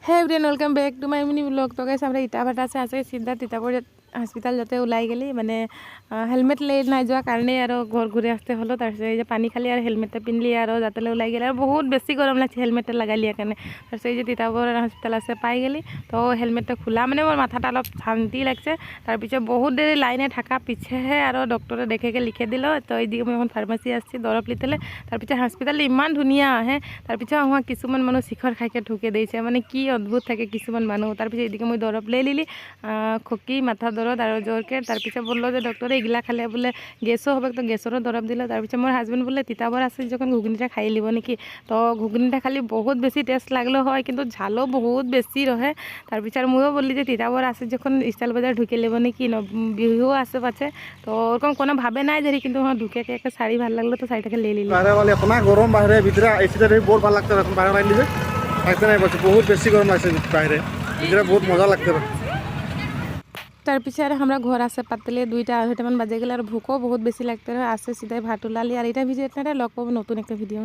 Hey everyone welcome back to my mini blog. তো guys আমরা ইটাভাটা আছে আজকে সিধা তিতাপুর হসপিটাল যাতে ওলাই গেলি মানে হেলমেট লে নাই যাওয়ার কারণে আর ঘর ঘুরে আসতে হলো। তারপরে এই যে পানি খালি আর হেলমেটটা পিনলি আর যাতে ওলাই গেলে আর বহুত বেশি গরম লাগছে হেলমেটটা লাগালি এখানে। তারপরে এই যে তিতাপুর হসপিটাল আছে পাই গেলি তো হেলমেটটা খোলা মানে মোর মাথাটা অলপ শান্তি লাগছে। তারপিছত বহুত দেরি লাইনে থাকা পিছেহে আর ডক্টরে দেখেকে লিখে দিল। তো এইদিকে মই এখন ফার্মাসি আসছি দরব লিতেলে। তারপিছত হসপিটাল ইমান ধুনিয়া আহে। তারপিছত আমার কিছুমান মানুষ শিখর খাইকে ঠুকে দিয়েছে মানে কি অদ্ভুত থাকে কিছুমান মানুষ। তারপিছত এইদিকে মই দরব লে লিলি খকি মাথা দরদ আর জ্বরকে। তারপিছত বললো যে ডক্টরে এগুলা খালে বলে গেসও হবে, তো গেসরও দরব দিল। তারপিছত মোর হাজবেন্ড বলে তিতাবর আছে যখন ঘুগনিটা খাই লিব নাকি। তো ঘুগনিটা খালি বহুত বেশি টেস্ট লাগলো হয় কিন্তু ঝালও বহুত বেশি রহে। তারপিছত ময়ও বললি যে তিতাবর আছে যখন স্টাইল বাজার ঢুকে লিব নাকি বিহুও আছে পাচ্ছে। তো ওরকম কোনো ভাবে নাই যে কিন্তু আমার ঢুকে একটা শাড়ি ভালো লাগলো তো শাড়িটাকে লে লিলি। বাইরে বলে এত গরম বাইরে ভিতরে এসিটা বহুত ভালো লাগতো এখন বাইরে বাইরে থাকতে নাই পারছি বহুত বেশি গরম লাগছে বাইরে ভিতরে বহুত মজা লাগতো। তারপিছত আমরা ঘর আসে পাতলে 2টা-2:30 বাজে গেলে আর ভুকও বহুত বেশি লাগতে আসে সিধাই ভাত উলালি আর এটা ভিডিও আপনারা লগ পাবো নতুন একটা ভিডিও।